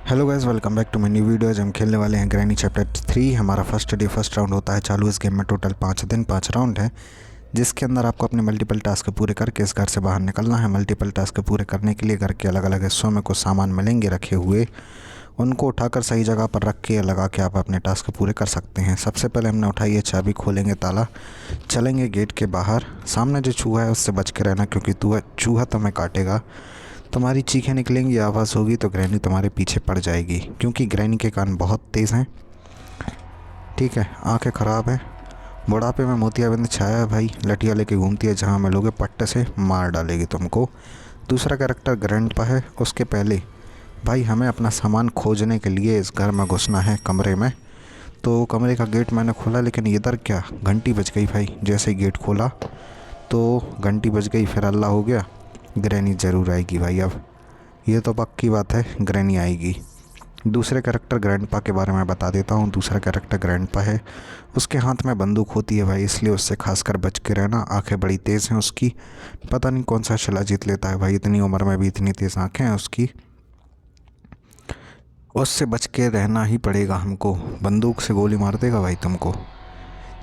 Hello guys, welcome back to my new video. हम खेलने वाले हैं ग्रैनी चैप्टर 3। हमारा फर्स्ट डे फर्स्ट राउंड होता है चालू। इस गेम में टोटल 5 दिन 5 राउंड है, जिसके अंदर आपको अपने मल्टीपल टास्क पूरे करके इस घर से बाहर निकलना है। मल्टीपल टास्क पूरे करने के लिए घर के अलग अलग हिस्सों में कुछ सामान मिलेंगे रखे हुए, उनको उठाकर सही जगह पर रख के लगा के आप अपने टास्क पूरे कर सकते हैं। सबसे पहले हमने उठाई है चाबी, खोलेंगे ताला, चलेंगे गेट के बाहर। सामने जो चूहा है उससे बच के रहना, क्योंकि चूहा तुम्हें काटेगा। तुम्हारी चीखें निकलेंगी, आवाज़ होगी तो ग्रैनी तुम्हारे पीछे पड़ जाएगी, क्योंकि ग्रैनी के कान बहुत तेज़ हैं। ठीक है, आंखें ख़राब हैं, बुढ़ापे में मोतियाबिंद छाया है भाई, लठिया लेके घूमती है, जहाँ मिलोगे पट्टे से मार डालेगी तुमको। दूसरा कैरेक्टर ग्रैंडपा है। उसके पहले भाई हमें अपना सामान खोजने के लिए इस घर में घुसना है कमरे में। तो कमरे का गेट मैंने खोला, लेकिन इधर क्या घंटी बज गई भाई। जैसे ही गेट खोला तो घंटी बज गई, फिर अल्लाह हो गया। ग्रैनी ज़रूर आएगी भाई, अब ये तो पक्की बात है, ग्रैनी आएगी। दूसरे कैरेक्टर ग्रैंडपा के बारे में बता देता हूँ। दूसरा कैरेक्टर ग्रैंडपा है। उसके हाथ में बंदूक होती है भाई, इसलिए उससे खासकर बच के रहना। आंखें बड़ी तेज़ हैं उसकी, पता नहीं कौन सा शिला जीत लेता है भाई, इतनी उम्र में भी इतनी तेज़ आंखें हैं उसकी। उससे बच के रहना ही पड़ेगा हमको, बंदूक से गोली मार देगा भाई तुमको।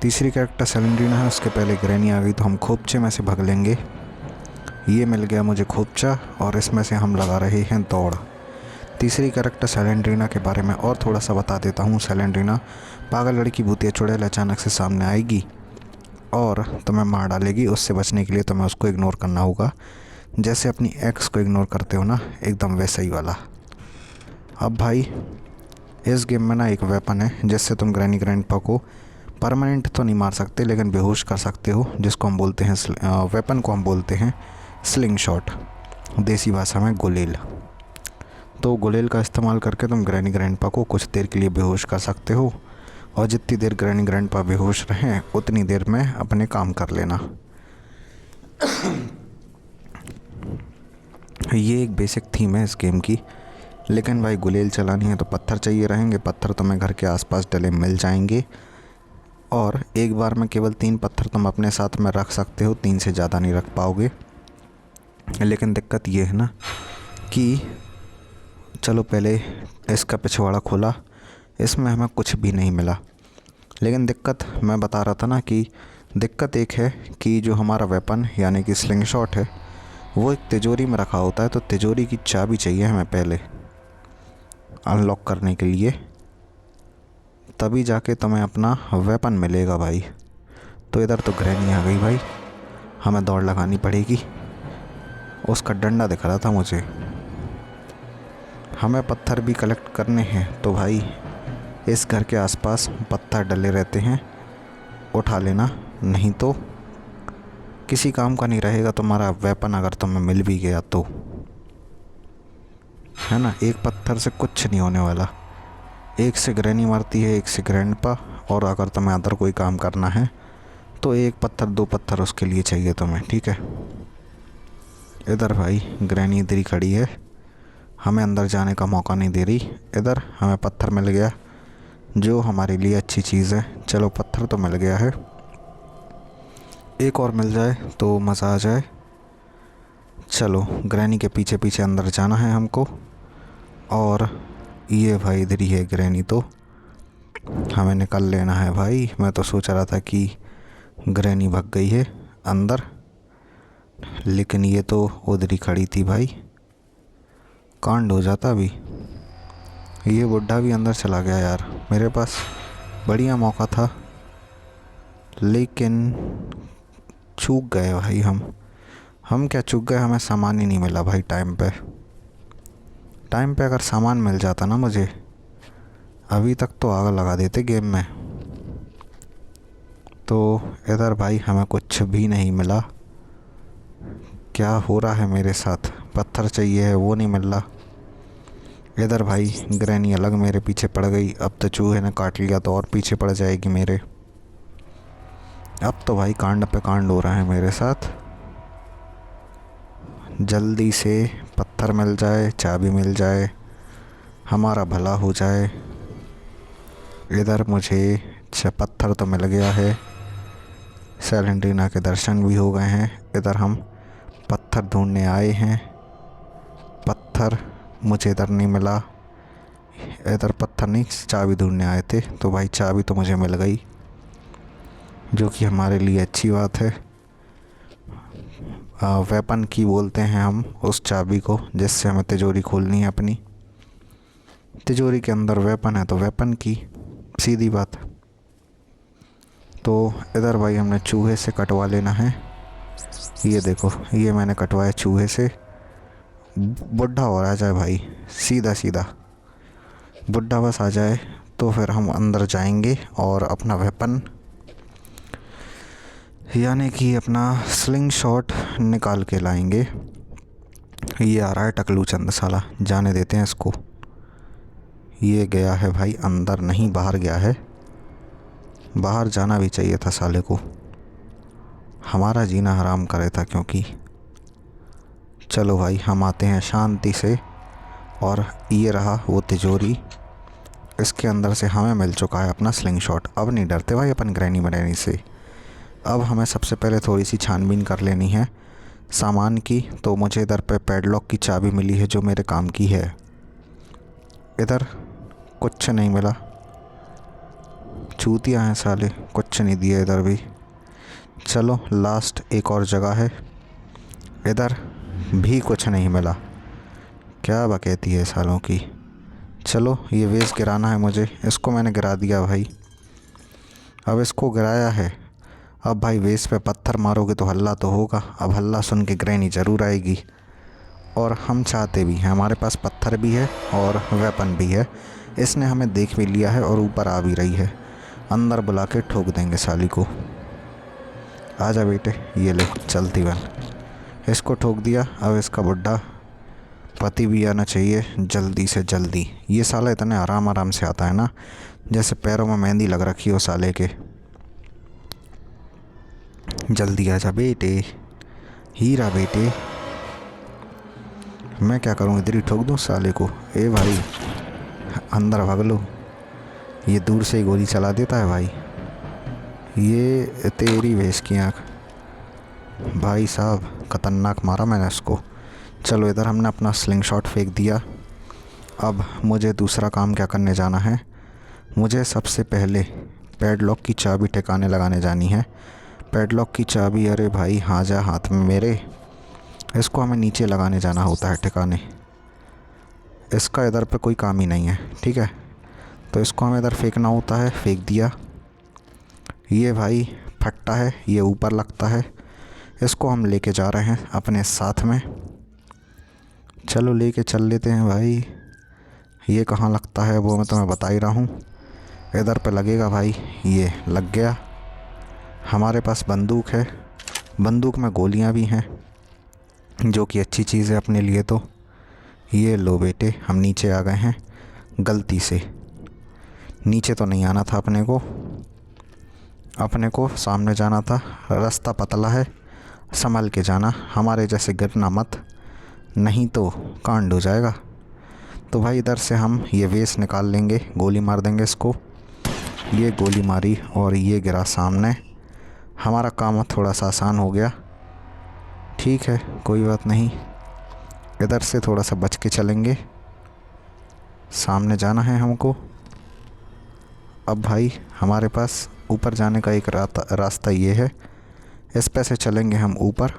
तीसरी कैरेक्टर सेलेंड्रीना है। उसके पहले ग्रैनी आ गई तो हम खोपचे में से भाग लेंगे। ये मिल गया मुझे खोपचा, और इसमें से हम लगा रहे हैं दौड़। तीसरी कैरेक्टर सेलेंड्रीना के बारे में और थोड़ा सा बता देता हूँ। सेलेंड्रीना पागल लड़की भूतिया चुड़ैल अचानक से सामने आएगी और तुम्हें मार डालेगी। उससे बचने के लिए तुम्हें उसको इग्नोर करना होगा, जैसे अपनी एक्स को इग्नोर करते हो ना, एकदम वैसा ही वाला। अब भाई इस गेम में ना एक वेपन है, जिससे तुम ग्रैनी ग्रैंडपा को परमानेंट तो नहीं मार सकते, लेकिन बेहोश कर सकते हो, जिसको हम बोलते हैं वेपन को हम बोलते हैं स्लिंग शॉट, देसी भाषा में गुलेल। तो गुलेल का इस्तेमाल करके तुम ग्रैनी ग्रैंडपा को कुछ देर के लिए बेहोश कर सकते हो, और जितनी देर ग्रैनी ग्रैंडपा बेहोश रहें उतनी देर में अपने काम कर लेना। ये एक बेसिक थीम है इस गेम की। लेकिन भाई गुलेल चलानी है तो पत्थर चाहिए रहेंगे। पत्थर तुम्हें घर के आसपास डले मिल जाएंगे, और एक बार में केवल 3 पत्थर तुम अपने साथ में रख सकते हो, 3 से ज़्यादा नहीं रख पाओगे। लेकिन दिक्कत ये है ना कि चलो पहले इसका पिछवाड़ा खोला, इसमें हमें कुछ भी नहीं मिला। लेकिन दिक्कत मैं बता रहा था ना कि दिक्कत एक है कि जो हमारा वेपन यानी कि स्लिंग शॉट है, वो एक तिजोरी में रखा होता है। तो तिजोरी की चाबी चाहिए हमें पहले अनलॉक करने के लिए, तभी जाके तुम्हें अपना वेपन मिलेगा भाई। तो इधर तो ग्रैनी आ गई भाई, हमें दौड़ लगानी पड़ेगी। उसका डंडा दिख रहा था मुझे। हमें पत्थर भी कलेक्ट करने हैं, तो भाई इस घर के आसपास पत्थर डले रहते हैं, उठा लेना, नहीं तो किसी काम का नहीं रहेगा तुम्हारा वेपन अगर तुम्हें मिल भी गया तो, है ना। एक पत्थर से कुछ नहीं होने वाला। एक से ग्रैनी मारती है, एक से ग्रैंडपा, और अगर तुम्हें अदर कोई काम करना है तो 1 पत्थर 2 पत्थर उसके लिए चाहिए तुम्हें, ठीक है। इधर भाई ग्रैनी इधर ही खड़ी है, हमें अंदर जाने का मौका नहीं दे रही। इधर हमें पत्थर मिल गया, जो हमारे लिए अच्छी चीज़ है। चलो पत्थर तो मिल गया है, एक और मिल जाए तो मज़ा आ जाए। चलो ग्रैनी के पीछे पीछे अंदर जाना है हमको, और ये भाई इधर ही है ग्रैनी, तो हमें निकल लेना है भाई। मैं तो सोच रहा था कि ग्रैनी भाग गई है अंदर, लेकिन ये तो उधर ही खड़ी थी भाई। कांड हो जाता अभी। ये बुढ़ा भी अंदर चला गया यार, मेरे पास बढ़िया मौका था, लेकिन चूक गए भाई हम क्या चूक गए, हमें सामान ही नहीं मिला भाई टाइम पे। टाइम पे अगर सामान मिल जाता ना मुझे, अभी तक तो आग लगा देते गेम में। तो इधर भाई हमें कुछ भी नहीं मिला। क्या हो रहा है मेरे साथ, पत्थर चाहिए है वो नहीं मिल रहा। इधर भाई ग्रैनी अलग मेरे पीछे पड़ गई। अब तो चूहे ने काट लिया तो और पीछे पड़ जाएगी मेरे। अब तो भाई कांड पे कांड हो रहा है मेरे साथ। जल्दी से पत्थर मिल जाए, चाबी मिल जाए, हमारा भला हो जाए। इधर मुझे पत्थर तो मिल गया है, सेलेंड्रीना के दर्शन भी हो गए हैं। इधर हम पत्थर ढूंढने आए हैं, पत्थर मुझे इधर नहीं मिला। इधर पत्थर नहीं चाबी ढूंढने आए थे, तो भाई चाबी तो मुझे मिल गई, जो कि हमारे लिए अच्छी बात है। वेपन की बोलते हैं हम उस चाबी को जिससे हमें तिजोरी खोलनी है अपनी। तिजोरी के अंदर वेपन है तो वेपन की, सीधी बात। तो इधर भाई हमने चूहे से कटवा लेना है। ये देखो, ये मैंने कटवाया चूहे से। बुढ़ा और आ जाए भाई, सीधा सीधा बुढ़ा बस आ जाए तो फिर हम अंदर जाएंगे और अपना वेपन यानी कि अपना स्लिंग शॉट निकाल के लाएंगे। ये आ रहा है टकलू चंद साला, जाने देते हैं इसको। ये गया है भाई अंदर, नहीं बाहर गया है। बाहर जाना भी चाहिए था साले को, हमारा जीना हराम करे था क्योंकि। चलो भाई हम आते हैं शांति से। और ये रहा वो तिजोरी, इसके अंदर से हमें मिल चुका है अपना स्लिंग शॉट। अब नहीं डरते भाई अपन ग्रैनी बनैनी से। अब हमें सबसे पहले थोड़ी सी छानबीन कर लेनी है सामान की। तो मुझे इधर पे पैडलॉक की चाबी मिली है जो मेरे काम की है। इधर कुछ नहीं मिला, चूतिया हैं साले, कुछ नहीं दिया इधर भी। चलो लास्ट एक और जगह है, इधर भी कुछ नहीं मिला। क्या बकैती है सालों की। चलो ये वेस गिराना है मुझे, इसको मैंने गिरा दिया भाई। अब इसको गिराया है, अब भाई वेस पे पत्थर मारोगे तो हल्ला तो होगा। अब हल्ला सुन के ग्रैनी ज़रूर आएगी, और हम चाहते भी हैं, हमारे पास पत्थर भी है और वेपन भी है। इसने हमें देख भी लिया है और ऊपर आ भी रही है। अंदर बुला के ठोक देंगे साली को। आजा बेटे, ये ले चलती बन। इसको ठोक दिया। अब इसका बुढ़ा पति भी आना चाहिए जल्दी से जल्दी। ये साला इतने आराम आराम से आता है ना, जैसे पैरों में मेहंदी लग रखी हो साले के। जल्दी आजा बेटे, हीरा बेटे। मैं क्या करूँ, इधर ही ठोक दूँ साले को। ए भाई अंदर भाग लो, ये दूर से ही गोली चला देता है भाई। ये तेरी भैंस की आँख भाई साहब, खतरनाक मारा मैंने उसको। चलो इधर हमने अपना स्लिंग शॉट फेंक दिया। अब मुझे दूसरा काम क्या करने जाना है, मुझे सबसे पहले पैडलॉक की चाबी ठिकाने लगाने जानी है। पैडलॉक की चाबी, अरे भाई हाँ जा हाथ में मेरे। इसको हमें नीचे लगाने जाना होता है ठिकाने, इसका इधर पे कोई काम ही नहीं है, ठीक है। तो इसको हमें इधर फेंकना होता है, फेंक दिया। ये भाई फटता है, ये ऊपर लगता है। इसको हम लेके जा रहे हैं अपने साथ में। चलो लेके चल लेते हैं भाई। ये कहाँ लगता है वो मैं तुम्हें बता ही रहा हूँ, इधर पे लगेगा भाई। ये लग गया। हमारे पास बंदूक है, बंदूक में गोलियाँ भी हैं, जो कि अच्छी चीज़ है अपने लिए। तो ये लो बेटे, हम नीचे आ गए हैं गलती से। नीचे तो नहीं आना था अपने को सामने जाना था। रास्ता पतला है, संभल के जाना, हमारे जैसे गिरना मत, नहीं तो कांड हो जाएगा। तो भाई इधर से हम ये वेस निकाल लेंगे, गोली मार देंगे इसको। ये गोली मारी और ये गिरा सामने। हमारा काम थोड़ा सा आसान हो गया, ठीक है कोई बात नहीं। इधर से थोड़ा सा बच के चलेंगे, सामने जाना है हमको। अब भाई हमारे पास ऊपर जाने का एक रास्ता ये है, इस पे से चलेंगे हम ऊपर।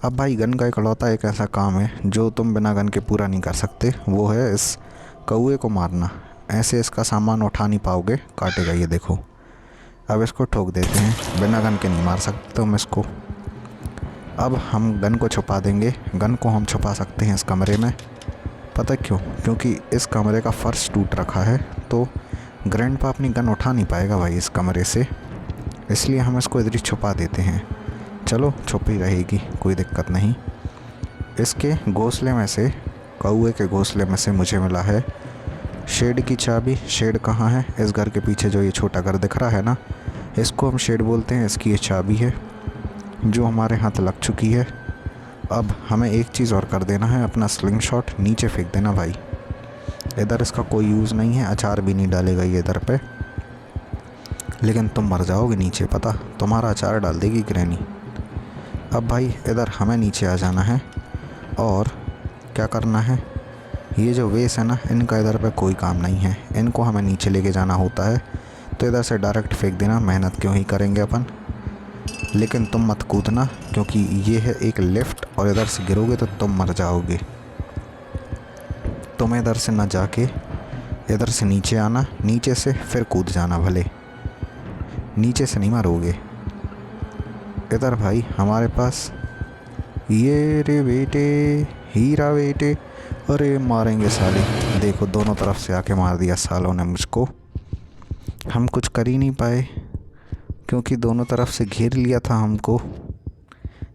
अब भाई गन का इकलौता एक ऐसा काम है जो तुम बिना गन के पूरा नहीं कर सकते, वो है इस कौए को मारना। ऐसे इसका सामान उठा नहीं पाओगे, काटेगा ये देखो। अब इसको ठोक देते हैं, बिना गन के नहीं मार सकते तुम इसको। अब हम गन को छुपा देंगे, गन को हम छुपा सकते हैं इस कमरे में। पता क्यों? क्योंकि इस कमरे का फर्श टूट रखा है, तो ग्रैंडपा अपनी गन उठा नहीं पाएगा भाई इस कमरे से, इसलिए हम इसको इधर ही छुपा देते हैं। चलो छुप ही रहेगी, कोई दिक्कत नहीं। इसके घोंसले में से, कौए के घोंसले में से मुझे मिला है शेड की चाबी। शेड कहाँ है? इस घर के पीछे जो ये छोटा घर दिख रहा है ना, इसको हम शेड बोलते हैं। इसकी ये चाबी है जो हमारे हाथ लग चुकी है। अब हमें एक चीज़ और कर देना है, अपना स्लिंग शॉट नीचे फेंक देना भाई। इधर इसका कोई यूज़ नहीं है, अचार भी नहीं डालेगा ये इधर पे, लेकिन तुम मर जाओगे नीचे, पता, तुम्हारा अचार डाल देगी ग्रैनी। अब भाई इधर हमें नीचे आ जाना है और क्या करना है, ये जो वेस है ना, इनका इधर पे कोई काम नहीं है, इनको हमें नीचे लेके जाना होता है। तो इधर से डायरेक्ट फेंक देना, मेहनत क्यों ही करेंगे अपन। लेकिन तुम मत कूदना, क्योंकि ये है एक लिफ्ट और इधर से गिरोगे तो तुम मर जाओगे। तुम इधर से ना जाके इधर से नीचे आना, नीचे से फिर कूद जाना, भले नीचे से नहीं मारोगे। इधर भाई हमारे पास ये रे बेटे, हीरा बेटे। अरे मारेंगे साले, देखो दोनों तरफ से आके मार दिया सालों ने मुझको। हम कुछ कर ही नहीं पाए क्योंकि दोनों तरफ से घेर लिया था हमको।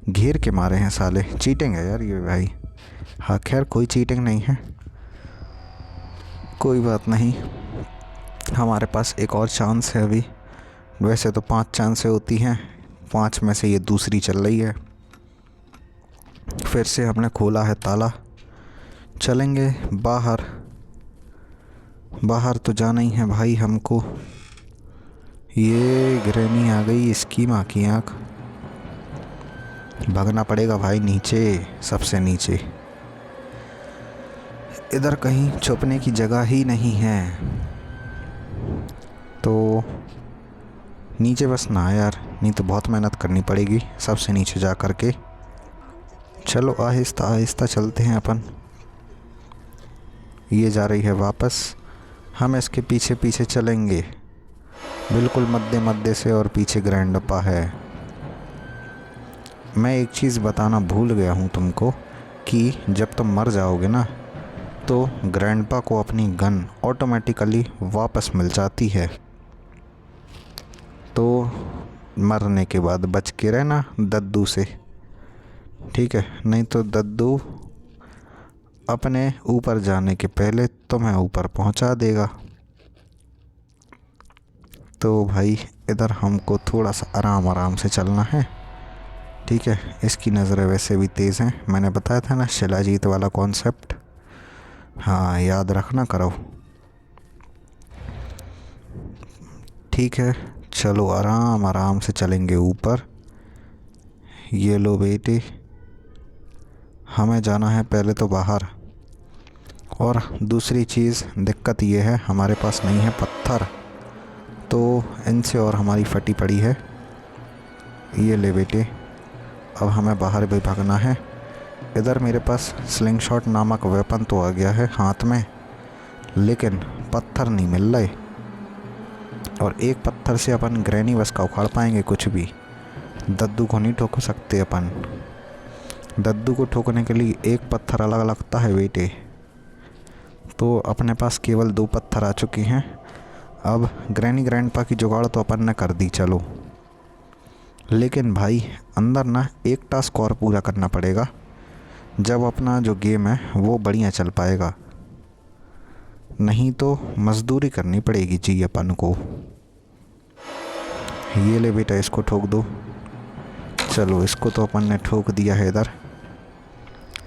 घेर के मारे हैं साले, चीटिंग है यार ये भाई। हाँ खैर कोई चीटिंग नहीं है, कोई बात नहीं। हमारे पास एक और चांस है अभी। वैसे तो 5 चांसें होती हैं, 5 में से ये दूसरी चल रही है। फिर से हमने खोला है ताला, चलेंगे बाहर। बाहर तो जाना ही है भाई हमको। ये ग्रैनी आ गई, इसकी माँ की आँख। भागना पड़ेगा भाई नीचे, सबसे नीचे। इधर कहीं छुपने की जगह ही नहीं है, तो नीचे बस ना यार, नहीं तो बहुत मेहनत करनी पड़ेगी सबसे नीचे जा कर के। चलो आहिस्ता आहिस्ता चलते हैं अपन। ये जा रही है वापस, हम इसके पीछे पीछे चलेंगे बिल्कुल मध्य मध्य से, और पीछे ग्रैंडपा है। मैं एक चीज़ बताना भूल गया हूँ तुमको कि जब तुम मर जाओगे ना, तो ग्रैंडपा को अपनी गन ऑटोमेटिकली वापस मिल जाती है। तो मरने के बाद बच के रहना दद्दू से, ठीक है? नहीं तो दद्दू अपने ऊपर जाने के पहले तुम्हें ऊपर पहुंचा देगा। तो भाई इधर हमको थोड़ा सा आराम आराम से चलना है, ठीक है? इसकी नज़रें वैसे भी तेज़ हैं, मैंने बताया था ना शिलाजीत वाला कॉन्सेप्ट। हाँ याद रखना करो, ठीक है? चलो आराम आराम से चलेंगे ऊपर। ये लो बेटे, हमें जाना है पहले तो बाहर। और दूसरी चीज़ दिक्कत ये है, हमारे पास नहीं है पत्थर, तो इनसे और हमारी फटी पड़ी है। ये ले बेटे, अब हमें बाहर भी भागना है। इधर मेरे पास स्लिंग शॉट नामक वेपन तो आ गया है हाथ में, लेकिन पत्थर नहीं मिल रहे। और एक पत्थर से अपन ग्रैनी बस का उखाड़ पाएंगे कुछ भी, दद्दू को नहीं ठोक सकते अपन। दद्दू को ठोकने के लिए एक पत्थर अलग लगता है बेटे। तो अपने पास केवल 2 पत्थर आ चुके हैं। अब ग्रैनी ग्रैंडपा की जुगाड़ तो अपन ने कर दी, चलो। लेकिन भाई अंदर ना एक टास्क और पूरा करना पड़ेगा, जब अपना जो गेम है वो बढ़िया चल पाएगा। नहीं तो मजदूरी करनी पड़ेगी जी अपन को। ये ले बेटा, इसको ठोक दो। चलो इसको तो अपन ने ठोक दिया है इधर।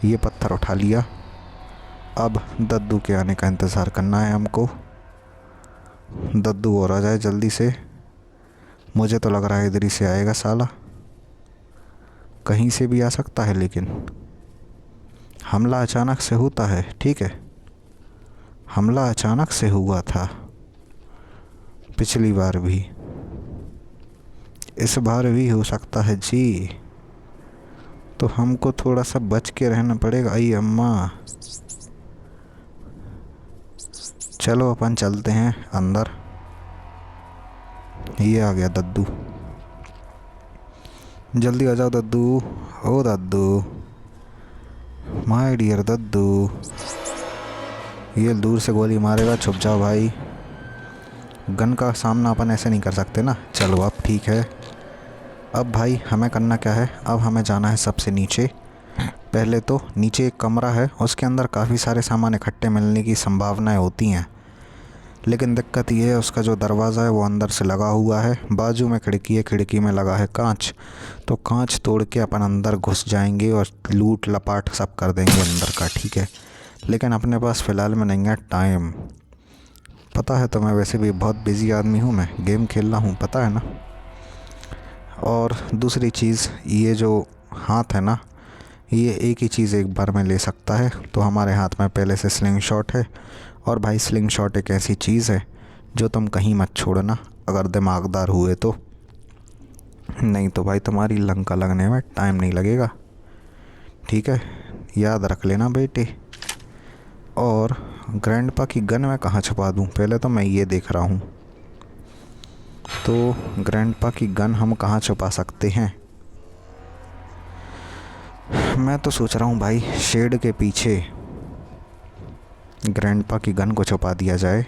ये पत्थर उठा लिया। अब दद्दू के आने का इंतज़ार करना है हमको। दद्दू और आ जाए जल्दी से। मुझे तो लग रहा है इधर ही से आएगा साला, कहीं से भी आ सकता है। लेकिन हमला अचानक से होता है, ठीक है? हमला अचानक से हुआ था पिछली बार भी, इस बार भी हो सकता है जी। तो हमको थोड़ा सा बच के रहना पड़ेगा। आई अम्मा, चलो अपन चलते हैं अंदर। ये आ गया दद्दू, जल्दी आ जाओ दद्दू। ओ दद्दू, माय डियर दद्दू। ये दूर से गोली मारेगा, छुप जाओ भाई। गन का सामना अपन ऐसे नहीं कर सकते ना। चलो अब ठीक है। अब भाई हमें करना क्या है, अब हमें जाना है सबसे नीचे। पहले तो नीचे एक कमरा है, उसके अंदर काफ़ी सारे सामान इकट्ठे मिलने की संभावनाएं होती हैं। लेकिन दिक्कत ये है, उसका जो दरवाज़ा है वो अंदर से लगा हुआ है। बाजू में खिड़की है, खिड़की में लगा है कांच। तो कांच तोड़ के अपन अंदर घुस जाएंगे और लूट लपाट सब कर देंगे अंदर का, ठीक है? लेकिन अपने पास फ़िलहाल में नहीं है टाइम। पता है तो मैं वैसे भी बहुत बिज़ी आदमी हूँ, मैं गेम खेल रहा हूँ, पता है ना। और दूसरी चीज़, ये जो हाथ है ना, ये एक ही चीज़ एक बार में ले सकता है। तो हमारे हाथ में पहले से स्लिंग शॉट है, और भाई स्लिंग शॉट एक ऐसी चीज़ है जो तुम कहीं मत छोड़ना अगर दिमागदार हुए तो, नहीं तो भाई तुम्हारी लंका लगने में टाइम नहीं लगेगा। ठीक है, याद रख लेना बेटे। और ग्रैंडपा की गन मैं कहाँ छुपा दूँ, पहले तो मैं ये देख रहा हूँ। तो ग्रैंडपा की गन हम कहाँ छुपा सकते हैं? मैं तो सोच रहा हूँ भाई शेड के पीछे ग्रैंडपा की गन को छुपा दिया जाए।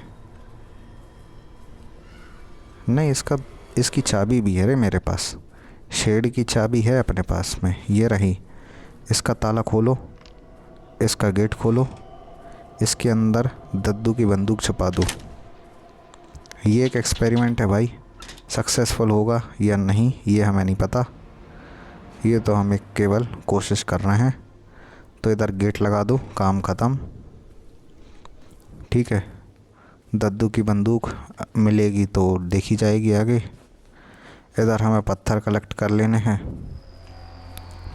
नहीं, इसकी चाबी भी है रे मेरे पास, शेड की चाबी है अपने पास में, ये रही। इसका ताला खोलो, इसका गेट खोलो, इसके अंदर दद्दू की बंदूक छुपा दो। ये एक एक्सपेरिमेंट है भाई, सक्सेसफुल होगा या नहीं ये हमें नहीं पता, ये तो हम एक केवल कोशिश कर रहे हैं। तो इधर गेट लगा दो, काम ख़त्म। ठीक है, दद्दू की बंदूक मिलेगी तो देखी जाएगी आगे। इधर हमें पत्थर कलेक्ट कर लेने हैं।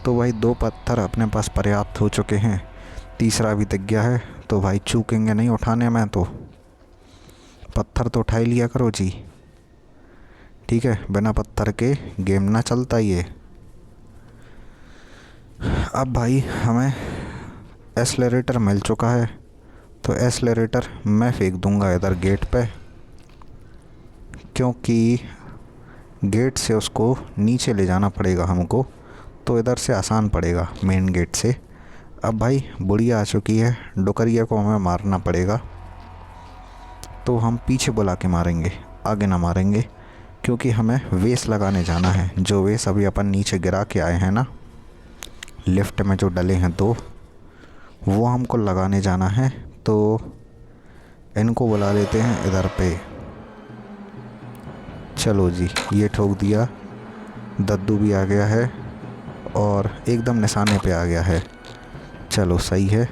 तो भाई 2 पत्थर अपने पास पर्याप्त हो चुके हैं, तीसरा भी दिख गया है। तो भाई चूकेंगे नहीं उठाने में, तो पत्थर तो उठा ही लिया करो जी। ठीक है, बिना पत्थर के गेम ना चलता ये। अब भाई हमें एक्सेलरेटर मिल चुका है, तो एक्सेलरेटर मैं फेंक दूंगा इधर गेट पे, क्योंकि गेट से उसको नीचे ले जाना पड़ेगा हमको, तो इधर से आसान पड़ेगा मेन गेट से। अब भाई बुढ़िया आ चुकी है, डुकरिया को हमें मारना पड़ेगा। तो हम पीछे बुला के मारेंगे, आगे ना मारेंगे, क्योंकि हमें वेस लगाने जाना है। जो वेस अभी अपन नीचे गिरा के आए हैं ना, लिफ्ट में जो डले हैं 2, वो हमको लगाने जाना है। तो इनको बुला लेते हैं इधर पे। चलो जी, ये ठोक दिया, दद्दू भी आ गया है और एकदम निशाने पे आ गया है। चलो सही है,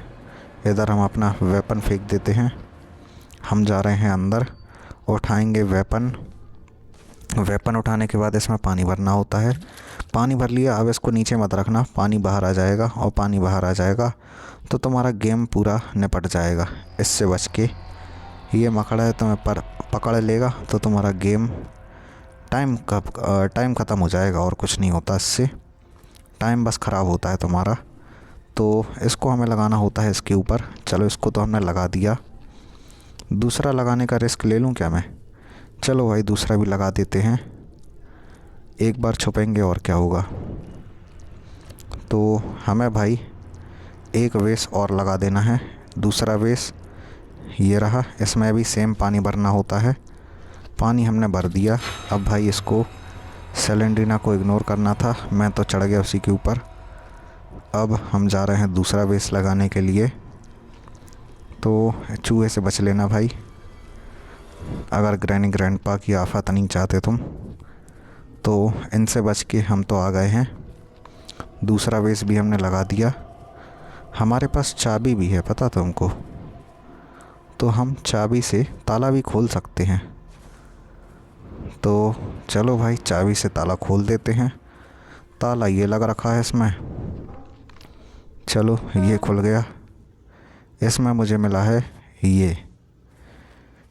इधर हम अपना वेपन फेंक देते हैं। हम जा रहे हैं अंदर, उठाएंगे वेपन। वेपन उठाने के बाद इसमें पानी भरना होता है। पानी भर लिया, अब इसको नीचे मत रखना, पानी बाहर आ जाएगा, और पानी बाहर आ जाएगा तो तुम्हारा गेम पूरा निपट जाएगा। इससे बच के, ये मकड़ा है तुम्हें पर पकड़ लेगा तो तुम्हारा गेम टाइम ख़त्म हो जाएगा, और कुछ नहीं होता इससे, टाइम बस ख़राब होता है तुम्हारा। तो इसको हमें लगाना होता है इसके ऊपर। चलो इसको तो हमने लगा दिया, दूसरा लगाने का रिस्क ले लूँ क्या मैं? चलो भाई दूसरा भी लगा देते हैं, एक बार छुपेंगे और क्या होगा। तो हमें भाई एक वेस और लगा देना है, दूसरा वेस ये रहा। इसमें भी सेम पानी भरना होता है, पानी हमने भर दिया। अब भाई इसको सेलेंड्रीना को इग्नोर करना था, मैं तो चढ़ गया उसी के ऊपर। अब हम जा रहे हैं दूसरा वेस लगाने के लिए। तो चूहे से बच लेना भाई, अगर ग्रैनी ग्रैंडपा की आफत नहीं चाहते तुम, तो इनसे बच के हम तो आ गए हैं। दूसरा वेस भी हमने लगा दिया, हमारे पास चाबी भी है पता तुमको, तो हम चाबी से ताला भी खोल सकते हैं। तो चलो भाई चाबी से ताला खोल देते हैं। ताला ये लग रखा है इसमें, चलो ये खुल गया। इसमें मुझे मिला है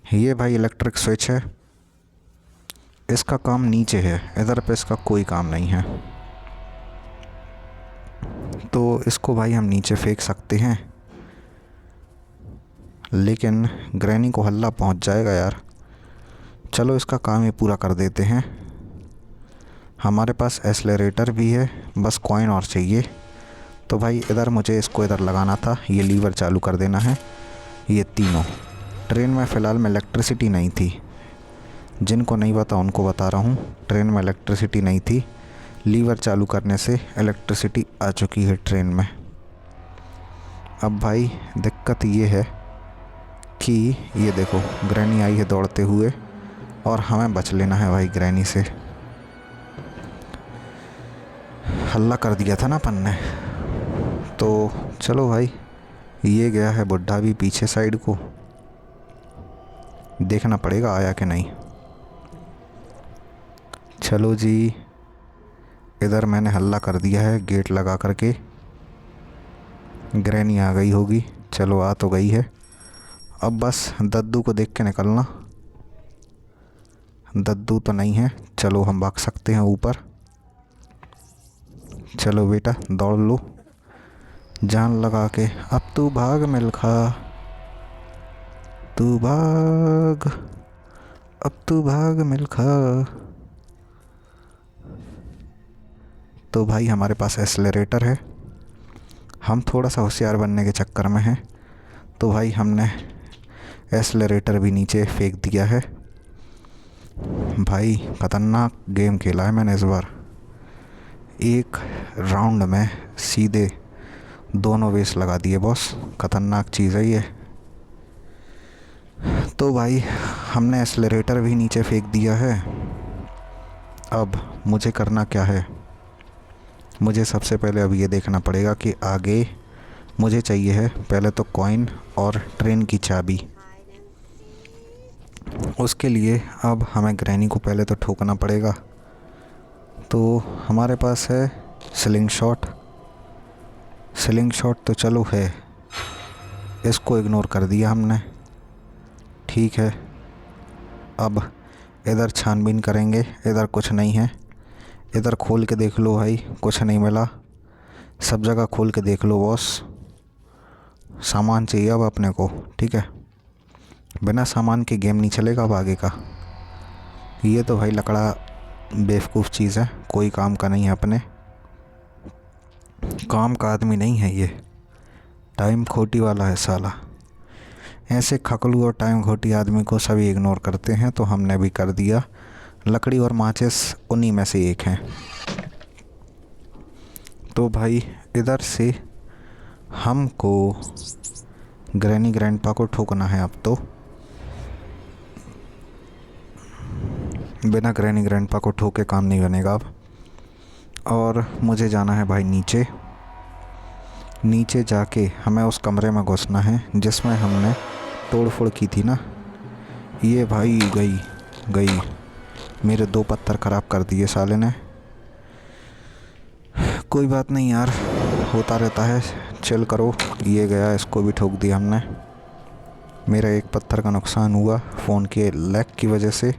ये भाई इलेक्ट्रिक स्विच है, इसका काम नीचे है, इधर पे इसका कोई काम नहीं है। तो इसको भाई हम नीचे फेंक सकते हैं, लेकिन ग्रैनी को हल्ला पहुंच जाएगा यार। चलो इसका काम ये पूरा कर देते हैं। हमारे पास एक्सेलरेटर भी है, बस कॉइन और चाहिए। तो भाई इधर मुझे इसको इधर लगाना था, ये लीवर चालू कर देना है। ये तीनों ट्रेन में फ़िलहाल में इलेक्ट्रिसिटी नहीं थी, जिनको नहीं पता उनको बता रहा हूँ, ट्रेन में इलेक्ट्रिसिटी नहीं थी, लीवर चालू करने से इलेक्ट्रिसिटी आ चुकी है ट्रेन में। अब भाई दिक्कत ये है कि ये देखो ग्रैनी आई है दौड़ते हुए, और हमें बच लेना है भाई ग्रैनी से। हल्ला कर दिया था ना अपन ने, तो चलो भाई ये गया है बुड्ढा भी पीछे साइड को, देखना पड़ेगा आया कि नहीं। चलो जी, इधर मैंने हल्ला कर दिया है गेट लगा करके। ग्रैनी आ गई होगी। चलो आ तो गई है। अब बस दद्दू को देख के निकलना। दद्दू तो नहीं है। चलो हम भाग सकते हैं ऊपर। चलो बेटा दौड़ लो जान लगा के। अब तू भाग मिल्खा, तू भाग, अब तू भाग मिल्खा। तो भाई हमारे पास एक्सेलरेटर है। हम थोड़ा सा होशियार बनने के चक्कर में हैं, तो भाई हमने एक्सेलरेटर भी नीचे फेंक दिया है। भाई ख़तरनाक गेम खेला है मैंने इस बार। एक राउंड में सीधे दोनों वेस लगा दिए बॉस। ख़तरनाक चीज़ है ये। तो भाई हमने एक्सेलरेटर भी नीचे फेंक दिया है। अब मुझे करना क्या है? मुझे सबसे पहले अब ये देखना पड़ेगा कि आगे मुझे चाहिए है पहले तो कॉइन और ट्रेन की चाबी। उसके लिए अब हमें ग्रैनी को पहले तो ठोकना पड़ेगा। तो हमारे पास है स्लिंग शॉट। स्लिंग शॉट तो चलो है, इसको इग्नोर कर दिया हमने। ठीक है, अब इधर छानबीन करेंगे। इधर कुछ नहीं है। इधर खोल के देख लो भाई, कुछ नहीं मिला। सब जगह खोल के देख लो बॉस। सामान चाहिए अब अपने को। ठीक है, बिना सामान के गेम नहीं चलेगा अब आगे का। ये तो भाई लकड़ा बेवकूफ़ चीज़ है, कोई काम का नहीं है। अपने काम का आदमी नहीं है ये। टाइम खोटी वाला है साला। ऐसे खकलू और टाइम खोटी आदमी को सभी इग्नोर करते हैं, तो हमने भी कर दिया। लकड़ी और माचिस उन्हीं में से एक हैं। तो भाई इधर से हमको ग्रैनी ग्रैंडपा को ठोकना है अब तो। बिना ग्रैनी ग्रैंडपा को ठोके काम नहीं बनेगा अब। और मुझे जाना है भाई नीचे। नीचे जाके हमें उस कमरे में घुसना है जिसमें हमने तोड़ फोड़ की थी ना। ये भाई गई मेरे 2 पत्थर ख़राब कर दिए साले ने। कोई बात नहीं यार, होता रहता है, चिल करो। ये गया, इसको भी ठोक दिया हमने। मेरा 1 पत्थर का नुकसान हुआ फ़ोन के लैग की वजह से।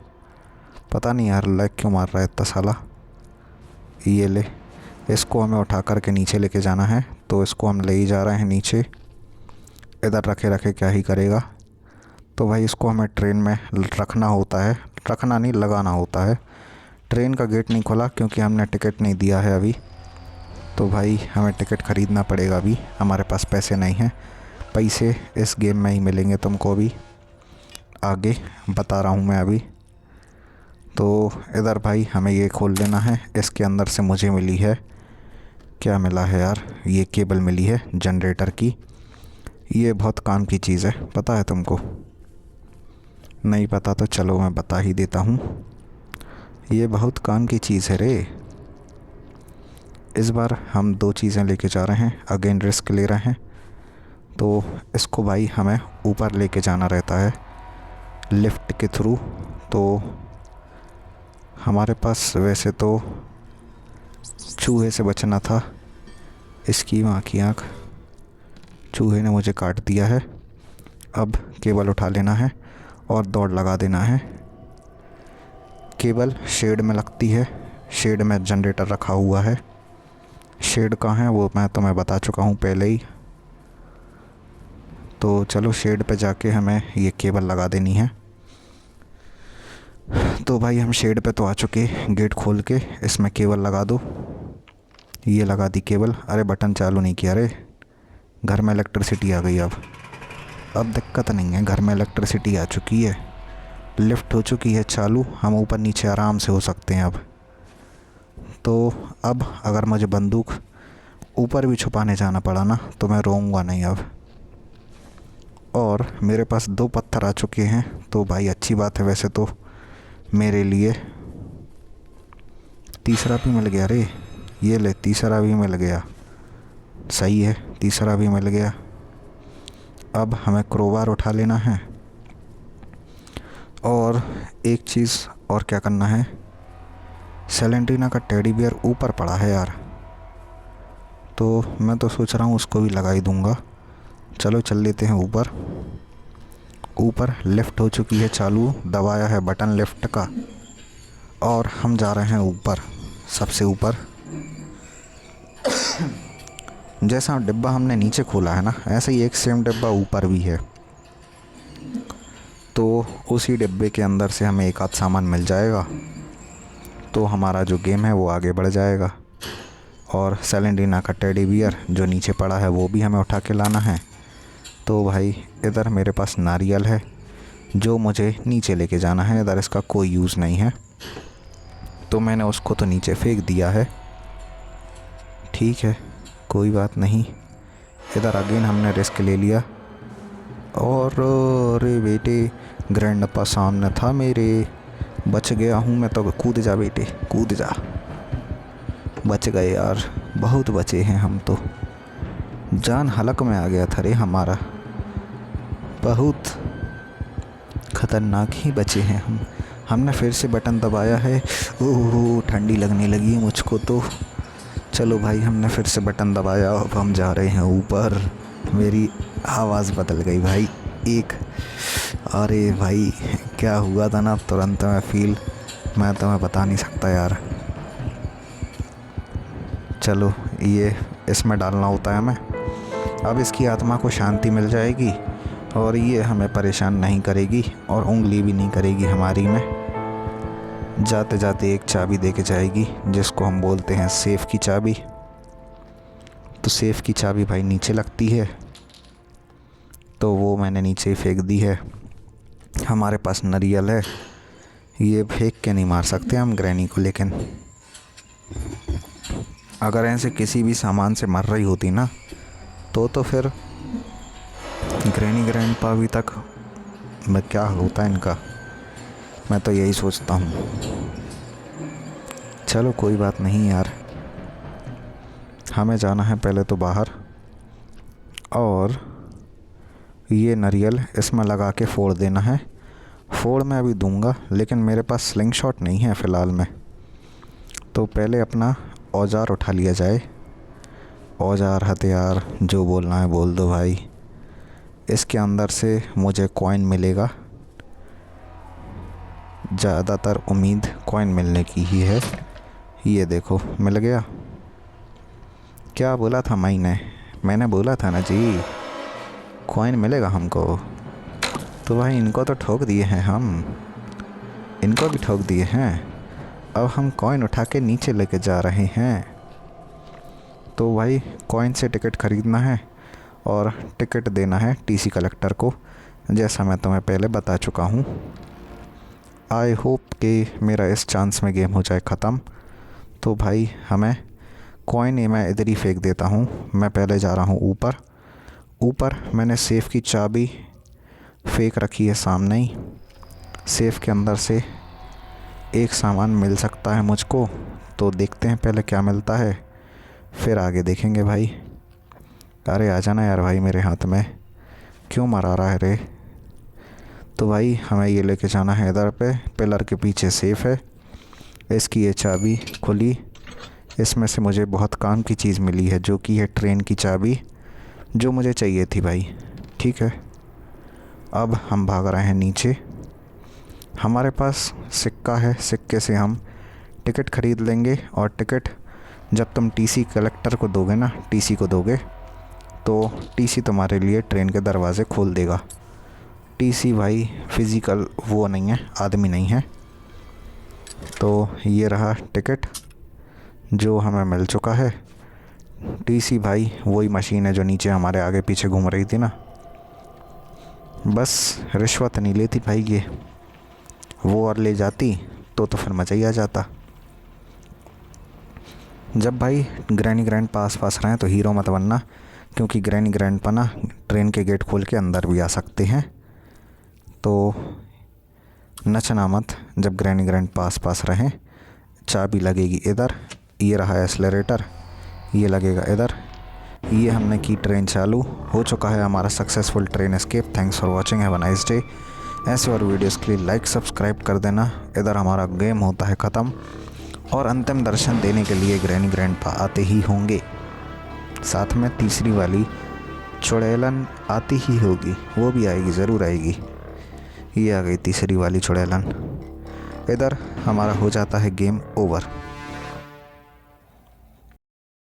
पता नहीं यार लैग क्यों मार रहा है इतना साला। ये ले, इसको हमें उठा कर के नीचे लेके जाना है, तो इसको हम ले ही जा रहे हैं नीचे। इधर रखे रखे क्या ही करेगा। तो भाई इसको हमें ट्रेन में रखना होता है, रखना नहीं लगाना होता है। ट्रेन का गेट नहीं खुला क्योंकि हमने टिकट नहीं दिया है अभी। तो भाई हमें टिकट ख़रीदना पड़ेगा अभी, हमारे पास पैसे नहीं हैं। पैसे इस गेम में ही मिलेंगे तुमको अभी, आगे बता रहा हूँ मैं अभी। तो इधर भाई हमें ये खोल लेना है। इसके अंदर से मुझे मिली है, क्या मिला है यार, ये केबल मिली है जनरेटर की। ये बहुत काम की चीज़ है, पता है तुमको? नहीं पता तो चलो मैं बता ही देता हूँ। ये बहुत काम की चीज़ है रे। इस बार हम 2 चीज़ें लेके जा रहे हैं, अगेन रिस्क ले रहे हैं। तो इसको भाई हमें ऊपर लेके जाना रहता है लिफ्ट के थ्रू। तो हमारे पास वैसे तो चूहे से बचना था। इसकी माँ की आँख, चूहे ने मुझे काट दिया है। अब केबल उठा लेना है और दौड़ लगा देना है। केबल शेड में लगती है, शेड में जनरेटर रखा हुआ है। शेड कहाँ है वो मैं तुम्हें बता चुका हूँ पहले ही। तो चलो शेड पे जाके हमें ये केबल लगा देनी है। तो भाई हम शेड पे तो आ चुके, गेट खोल के इसमें केबल लगा दो। ये लगा दी केबल। अरे बटन चालू नहीं किया रे। घर में इलेक्ट्रिसिटी आ गई। अब दिक्कत नहीं है, घर में इलेक्ट्रिसिटी आ चुकी है, लिफ्ट हो चुकी है चालू, हम ऊपर नीचे आराम से हो सकते हैं अब। तो अब अगर मुझे बंदूक ऊपर भी छुपाने जाना पड़ा ना तो मैं रोऊंगा नहीं अब। और मेरे पास 2 पत्थर आ चुके हैं, तो भाई अच्छी बात है वैसे तो मेरे लिए। तीसरा भी मिल गया रे। ये ले, तीसरा भी मिल गया। सही है, तीसरा भी मिल गया। अब हमें क्रोबार उठा लेना है। और एक चीज़ और क्या करना है, सेलेंटीना का टेडी बियर ऊपर पड़ा है यार। तो मैं तो सोच रहा हूँ उसको भी लगा ही दूँगा। चलो चल लेते हैं ऊपर। ऊपर लिफ्ट हो चुकी है चालू, दबाया है बटन लिफ्ट का और हम जा रहे हैं ऊपर, सबसे ऊपर। जैसा डिब्बा हमने नीचे खोला है ना, ऐसे ही एक सेम डिब्बा ऊपर भी है। तो उसी डिब्बे के अंदर से हमें एक आध सामान मिल जाएगा तो हमारा जो गेम है वो आगे बढ़ जाएगा। और सेलेंडीना का टेडी बियर जो नीचे पड़ा है वो भी हमें उठा के लाना है। तो भाई इधर मेरे पास नारियल है जो मुझे नीचे लेके जाना है, इधर इसका कोई यूज़ नहीं है तो मैंने उसको तो नीचे फेंक दिया है। ठीक है, कोई बात नहीं। इधर अगेन हमने रिस्क ले लिया और अरे बेटे ग्रैंडपा सामने था मेरे, बच गया हूँ मैं तो। कूद जा बेटे कूद जा, बच गए यार, बहुत बचे हैं हम तो। जान हलक में आ गया था रे हमारा, बहुत ख़तरनाक ही बचे हैं हम। हमने फिर से बटन दबाया है। ओह ठंडी लगने लगी है मुझको तो। चलो भाई हमने फिर से बटन दबाया, अब हम जा रहे हैं ऊपर। मेरी आवाज़ बदल गई भाई एक। अरे भाई क्या हुआ था ना तुरंत में फील, मैं तुम्हें बता नहीं सकता यार। चलो ये इसमें डालना होता है हमें। अब इसकी आत्मा को शांति मिल जाएगी और ये हमें परेशान नहीं करेगी और उंगली भी नहीं करेगी हमारी में। जाते जाते एक चाबी दे के जाएगी जिसको हम बोलते हैं सेफ़ की चाबी। तो सेफ़ की चाबी भाई नीचे लगती है, तो वो मैंने नीचे ही फेंक दी है। हमारे पास नारियल है, ये फेंक के नहीं मार सकते हम ग्रैनी को, लेकिन अगर ऐसे किसी भी सामान से मर रही होती ना तो फिर ग्रैनी ग्रैंडपा अभी तक मैं क्या होता इनका, मैं तो यही सोचता हूँ। चलो कोई बात नहीं यार, हमें जाना है पहले तो बाहर और ये नारियल इसमें लगा के फोड़ देना है। फोड़ मैं अभी दूंगा लेकिन मेरे पास स्लिंग शॉट नहीं है फ़िलहाल में, तो पहले अपना औजार उठा लिया जाए। औजार हथियार जो बोलना है बोल दो भाई। इसके अंदर से मुझे कॉइन मिलेगा, ज़्यादातर उम्मीद कॉइन मिलने की ही है। ये देखो मिल गया। क्या बोला था मैंने बोला था ना जी कॉइन मिलेगा हमको। तो भाई इनको तो ठोक दिए हैं हम, इनको भी ठोक दिए हैं। अब हम कॉइन उठा के नीचे लेके जा रहे हैं। तो भाई कॉइन से टिकट ख़रीदना है और टिकट देना है टीसी कलेक्टर को, जैसा मैं तुम्हें पहले बता चुका हूँ। आई होप कि मेरा इस चांस में गेम हो जाए ख़त्म। तो भाई हमें कॉइन मैं इधर ही फेंक देता हूँ। मैं पहले जा रहा हूँ ऊपर। ऊपर मैंने सेफ़ की चाबी फेंक रखी है सामने ही। सेफ़ के अंदर से एक सामान मिल सकता है मुझको, तो देखते हैं पहले क्या मिलता है, फिर आगे देखेंगे भाई। अरे आ जाना यार भाई, मेरे हाथ में क्यों मरा रहा है रे। तो भाई हमें ये लेके जाना है इधर पे, पिलर के पीछे सेफ़ है। इसकी ये चाबी खुली, इसमें से मुझे बहुत काम की चीज़ मिली है जो कि है ट्रेन की चाबी, जो मुझे चाहिए थी भाई। ठीक है, अब हम भाग रहे हैं नीचे। हमारे पास सिक्का है, सिक्के से हम टिकट ख़रीद लेंगे और टिकट जब तुम टीसी कलेक्टर को दोगे ना, टीसी को दोगे तो टीसी तुम्हारे लिए ट्रेन के दरवाज़े खोल देगा। टीसी भाई फिज़िकल वो नहीं है, आदमी नहीं है। तो ये रहा टिकट जो हमें मिल चुका है। टीसी भाई वही मशीन है जो नीचे हमारे आगे पीछे घूम रही थी ना, बस रिश्वत नहीं लेती भाई ये, वो और ले जाती तो फिर मज़ा ही आ जाता। जब भाई ग्रैनी ग्रैंडपा आस पास रहें तो हीरो मत बनना, क्योंकि ग्रैनी ग्रैंडपा ना ट्रेन के गेट खोल के अंदर भी आ सकते हैं। तो नचना मत जब ग्रैनी ग्रैंडपा आस पास रहें। चाबी लगेगी इधर, ये रहा एक्सेलरेटर, ये लगेगा इधर। ये हमने की ट्रेन चालू, हो चुका है हमारा successful train escape. Thanks for watching, have a nice day. ऐसे और वीडियोस के लिए लाइक सब्सक्राइब कर देना। इधर हमारा गेम होता है ख़त्म और अंतिम दर्शन देने के लिए ग्रैनी ग्रैंडपा आते ही होंगे। साथ में तीसरी वाली चुड़ैलन आती ही होगी, वो भी आएगी, ज़रूर आएगी। ये आ गई तीसरी वाली चुड़ैलन। इधर हमारा हो जाता है गेम ओवर।